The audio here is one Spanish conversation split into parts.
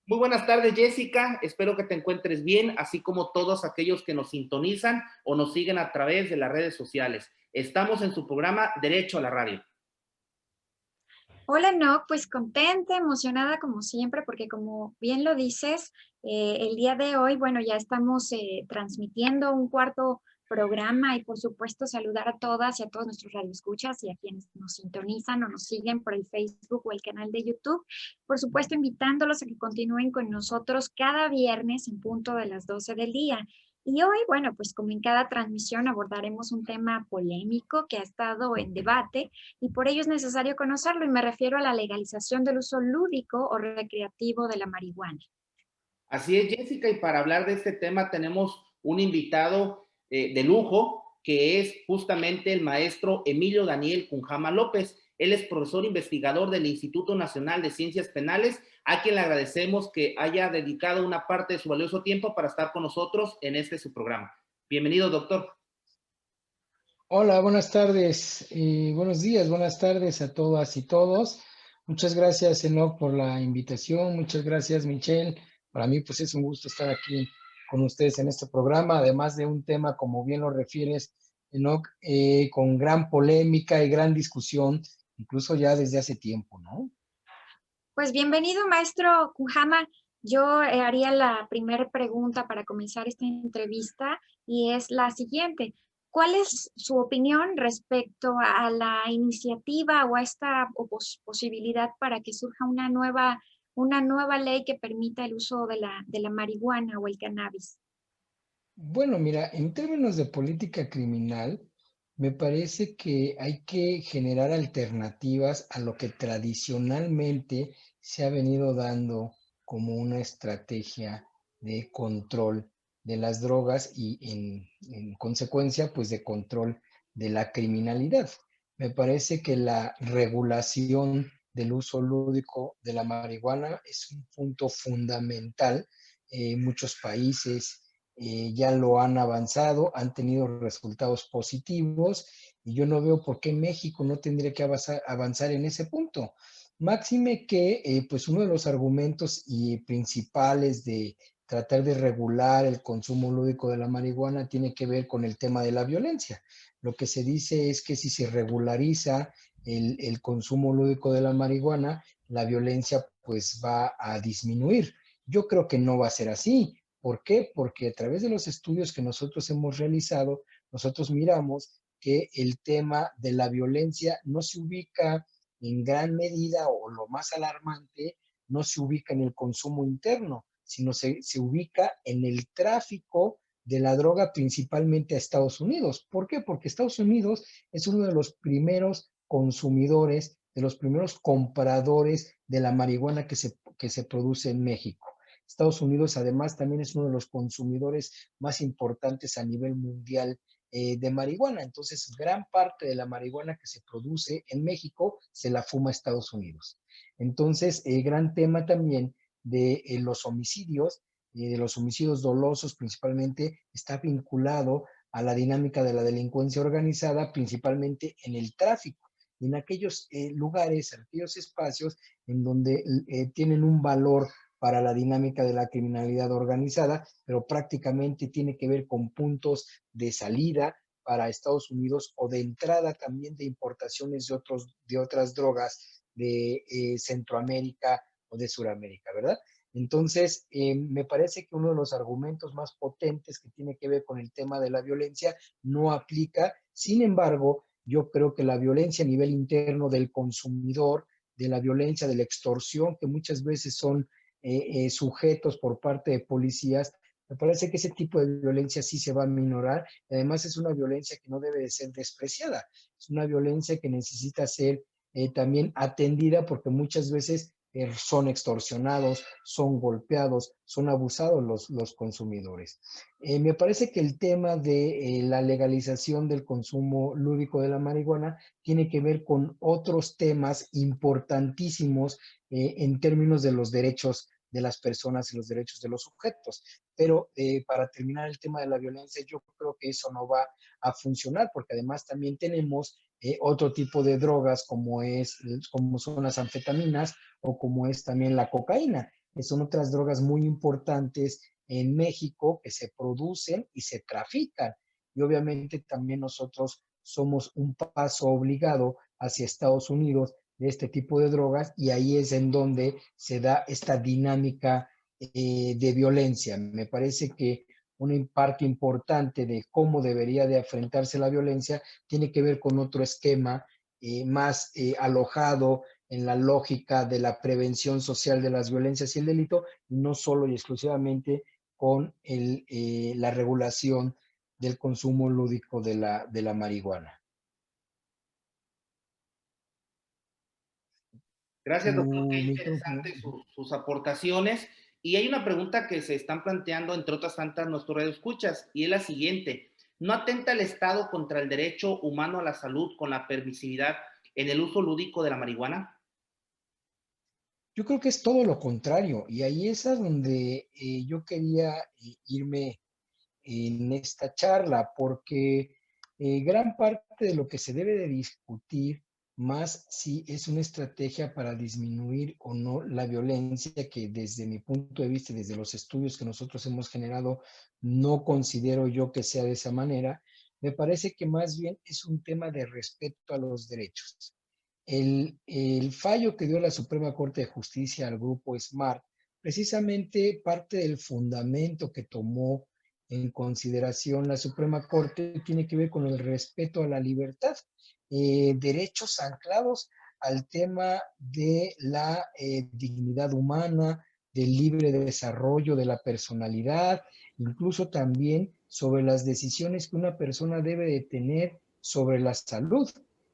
Muy buenas tardes, Jessica. Espero que te encuentres bien, así como todos aquellos que nos sintonizan o nos siguen a través de las redes sociales. Estamos en su programa Derecho a la Radio. Hola, no, pues contenta, emocionada como siempre, porque como bien lo dices, el día de hoy, bueno, ya estamos transmitiendo un cuarto programa y por supuesto saludar a todas y a todos nuestros radioescuchas y a quienes nos sintonizan o nos siguen por el Facebook o el canal de YouTube. Por supuesto, invitándolos a que continúen con nosotros cada viernes en punto de las 12 del día. Y hoy, bueno, pues como en cada transmisión abordaremos un tema polémico que ha estado en debate y por ello es necesario conocerlo y me refiero a la legalización del uso lúdico o recreativo de la marihuana. Así es, Jessica, y para hablar de este tema tenemos un invitado de lujo, que es justamente el maestro Emilio Daniel Cunjama López. Él es profesor investigador del Instituto Nacional de Ciencias Penales, a quien le agradecemos que haya dedicado una parte de su valioso tiempo para estar con nosotros en su programa. Bienvenido, doctor. Hola, buenas tardes y buenos días, buenas tardes a todas y todos. Muchas gracias, Enoch, por la invitación. Muchas gracias, Michelle. Para mí, pues es un gusto estar aquí con ustedes en este programa, además de un tema, como bien lo refieres, Enoch, con gran polémica y gran discusión, incluso ya desde hace tiempo, ¿no? Pues bienvenido, maestro Kujama. Yo haría la primera pregunta para comenzar esta entrevista y es la siguiente. ¿Cuál es su opinión respecto a la iniciativa o a esta posibilidad para que surja una nueva ley que permita el uso de la marihuana o el cannabis? Bueno, mira, en términos de política criminal, me parece que hay que generar alternativas a lo que tradicionalmente se ha venido dando como una estrategia de control de las drogas y en consecuencia, pues de control de la criminalidad. Me parece que la regulación del uso lúdico de la marihuana es un punto fundamental. Muchos países ya lo han avanzado, han tenido resultados positivos y yo no veo por qué México no tendría que avanzar en ese punto. Máxime que pues uno de los argumentos y principales de tratar de regular el consumo lúdico de la marihuana tiene que ver con el tema de la violencia. Lo que se dice es que si se regulariza el consumo lúdico de la marihuana, la violencia pues va a disminuir. Yo creo que no va a ser así. ¿Por qué? Porque a través de los estudios que nosotros hemos realizado, nosotros miramos que el tema de la violencia no se ubica en gran medida o lo más alarmante, no se ubica en el consumo interno, sino se ubica en el tráfico de la droga principalmente a Estados Unidos. ¿Por qué? Porque Estados Unidos es uno de los primeros consumidores, de los primeros compradores de la marihuana que se produce en México. Estados Unidos además también es uno de los consumidores más importantes a nivel mundial de marihuana. Entonces, gran parte de la marihuana que se produce en México se la fuma Estados Unidos. Entonces, el gran tema también de los homicidios dolosos principalmente, está vinculado a la dinámica de la delincuencia organizada, principalmente en el tráfico, en aquellos lugares, en aquellos espacios en donde tienen un valor para la dinámica de la criminalidad organizada, pero prácticamente tiene que ver con puntos de salida para Estados Unidos o de entrada también de importaciones de otras drogas de Centroamérica o de Sudamérica, ¿verdad? Entonces, me parece que uno de los argumentos más potentes que tiene que ver con el tema de la violencia no aplica. Sin embargo, yo creo que la violencia a nivel interno del consumidor, de la violencia, de la extorsión, que muchas veces son sujetos por parte de policías, me parece que ese tipo de violencia sí se va a minorar. Además, es una violencia que no debe de ser despreciada. Es una violencia que necesita ser también atendida porque muchas veces son extorsionados, son golpeados, son abusados los consumidores. Me parece que el tema de la legalización del consumo lúdico de la marihuana tiene que ver con otros temas importantísimos en términos de los derechos de las personas y los derechos de los sujetos. Pero para terminar el tema de la violencia, yo creo que eso no va a funcionar, porque además también tenemos otro tipo de drogas como son las anfetaminas o como es también la cocaína. que son otras drogas muy importantes en México que se producen y se trafican. Y obviamente también nosotros somos un paso obligado hacia Estados Unidos de este tipo de drogas, y ahí es en donde se da esta dinámica de violencia. Me parece que una parte importante de cómo debería de enfrentarse la violencia tiene que ver con otro esquema más alojado en la lógica de la prevención social de las violencias y el delito, y no solo y exclusivamente con la regulación del consumo lúdico de la marihuana. Gracias, doctor. Qué Micrófono. interesante sus aportaciones. Y hay una pregunta que se están planteando, entre otras tantas, nuestros radioescuchas, y es la siguiente. ¿No atenta el Estado contra el derecho humano a la salud con la permisividad en el uso lúdico de la marihuana? Yo creo que es todo lo contrario, y ahí es a donde yo quería irme en esta charla, porque gran parte de lo que se debe de discutir más si es una estrategia para disminuir o no la violencia, que desde mi punto de vista y desde los estudios que nosotros hemos generado, no considero yo que sea de esa manera. Me parece que más bien es un tema de respeto a los derechos. El fallo que dio la Suprema Corte de Justicia al grupo SMART, precisamente parte del fundamento que tomó en consideración la Suprema Corte tiene que ver con el respeto a la libertad, derechos anclados al tema de la dignidad humana, del libre desarrollo de la personalidad, incluso también sobre las decisiones que una persona debe de tener sobre la salud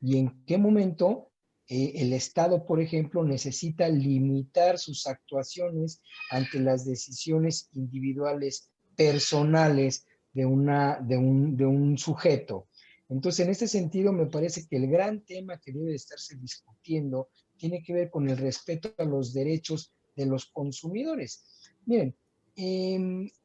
y en qué momento el Estado, por ejemplo, necesita limitar sus actuaciones ante las decisiones individuales personales de un sujeto. Entonces, en este sentido, me parece que el gran tema que debe de estarse discutiendo tiene que ver con el respeto a los derechos de los consumidores. Miren,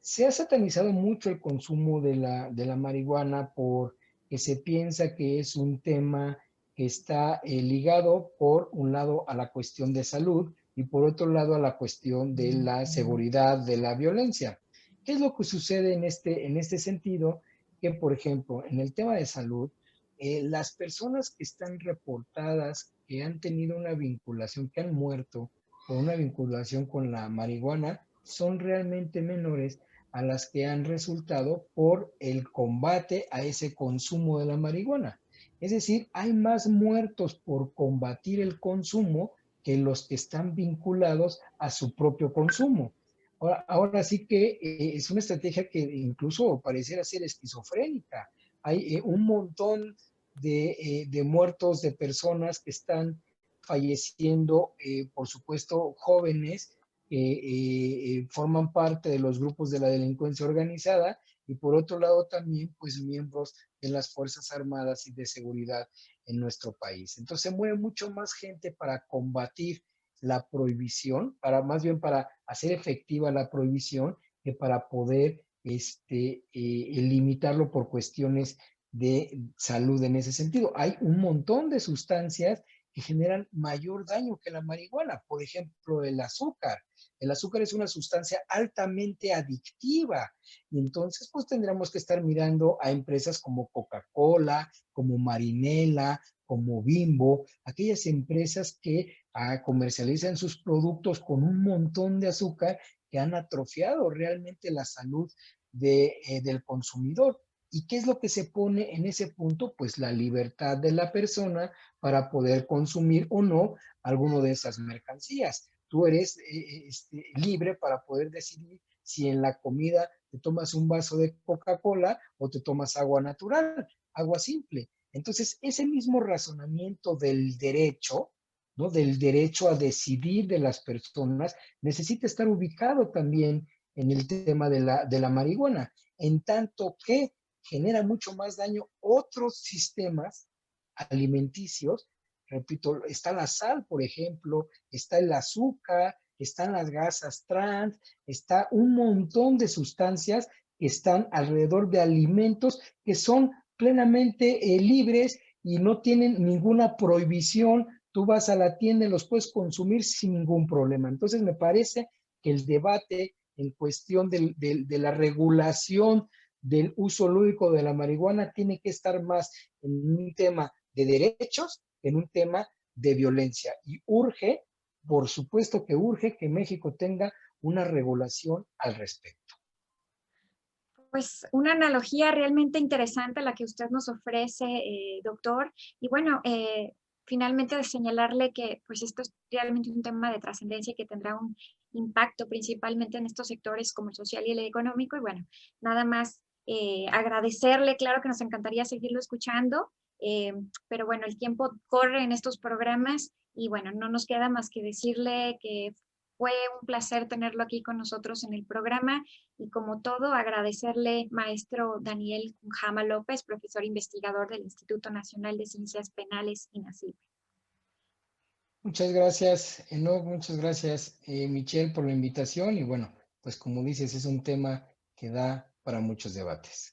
se ha satanizado mucho el consumo de la marihuana porque se piensa que es un tema que está ligado, por un lado, a la cuestión de salud y por otro lado, a la cuestión de la seguridad, de la violencia. ¿Qué es lo que sucede en este sentido? Que, por ejemplo, en el tema de salud, las personas que están reportadas que han tenido una vinculación, que han muerto por una vinculación con la marihuana, son realmente menores a las que han resultado por el combate a ese consumo de la marihuana. Es decir, hay más muertos por combatir el consumo que los que están vinculados a su propio consumo. Ahora sí que es una estrategia que incluso pareciera ser esquizofrénica. Hay un montón de muertos, de personas que están falleciendo, por supuesto, jóvenes que forman parte de los grupos de la delincuencia organizada, y por otro lado también, pues, miembros de las Fuerzas Armadas y de seguridad en nuestro país. Entonces se mueve mucho más gente para combatir la prohibición, más bien para hacer efectiva la prohibición, que para poder limitarlo por cuestiones de salud en ese sentido. Hay un montón de sustancias que generan mayor daño que la marihuana. Por ejemplo, el azúcar. El azúcar es una sustancia altamente adictiva, y entonces pues tendremos que estar mirando a empresas como Coca-Cola, como Marinela, como Bimbo, aquellas empresas que comercializan sus productos con un montón de azúcar, que han atrofiado realmente la salud del consumidor. ¿Y qué es lo que se pone en ese punto? Pues la libertad de la persona para poder consumir o no alguno de esas mercancías. Tú eres libre para poder decidir si en la comida te tomas un vaso de Coca-Cola o te tomas agua natural, agua simple. Entonces, ese mismo razonamiento del derecho, ¿no? Del derecho a decidir de las personas, necesita estar ubicado también en el tema de la marihuana, en tanto que genera mucho más daño otros sistemas alimenticios. Repito, está la sal, por ejemplo, está el azúcar, están las grasas trans, está un montón de sustancias que están alrededor de alimentos que son plenamente libres y no tienen ninguna prohibición. Tú vas a la tienda y los puedes consumir sin ningún problema. Entonces me parece que el debate en cuestión de la regulación del uso lúdico de la marihuana tiene que estar más en un tema de derechos que en un tema de violencia. Y urge, por supuesto que urge que México tenga una regulación al respecto. Pues una analogía realmente interesante la que usted nos ofrece, doctor. Y bueno, finalmente de señalarle que pues esto es realmente un tema de trascendencia y que tendrá un impacto principalmente en estos sectores como el social y el económico. Y bueno, nada más agradecerle, claro que nos encantaría seguirlo escuchando, pero bueno, el tiempo corre en estos programas y bueno, no nos queda más que decirle que fue un placer tenerlo aquí con nosotros en el programa y como todo, agradecerle, maestro Daniel Cunjama López, profesor investigador del Instituto Nacional de Ciencias Penales, INACIP. Muchas gracias, Enoch, muchas gracias, Michelle, por la invitación. Y bueno, pues como dices, es un tema que da para muchos debates.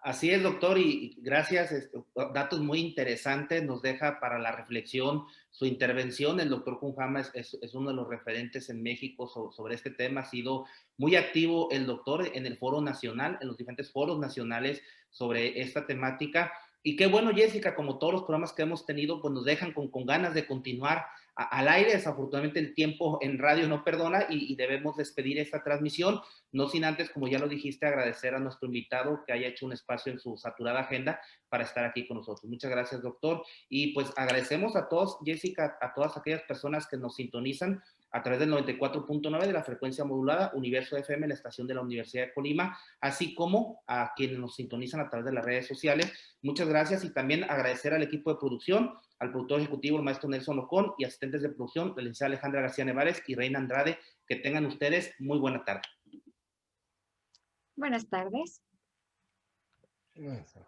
Así es, doctor, y gracias. Datos muy interesantes, nos deja para la reflexión su intervención. El doctor Cunjama es uno de los referentes en México sobre este tema. Ha sido muy activo el doctor en el foro nacional, en los diferentes foros nacionales sobre esta temática. Y qué bueno, Jessica, como todos los programas que hemos tenido, pues nos dejan con ganas de continuar al aire. Desafortunadamente el tiempo en radio no perdona y debemos despedir esta transmisión. No sin antes, como ya lo dijiste, agradecer a nuestro invitado que haya hecho un espacio en su saturada agenda para estar aquí con nosotros. Muchas gracias, doctor. Y pues agradecemos a todos, Jessica, a todas aquellas personas que nos sintonizan a través del 94.9 de la frecuencia modulada, Universo FM, la estación de la Universidad de Colima, así como a quienes nos sintonizan a través de las redes sociales. Muchas gracias y también agradecer al equipo de producción, al productor ejecutivo, el maestro Nelson Ocón, y asistentes de producción, la licenciada Alejandra García Nevares y Reina Andrade. Que tengan ustedes muy buena tarde. Buenas tardes. Eso.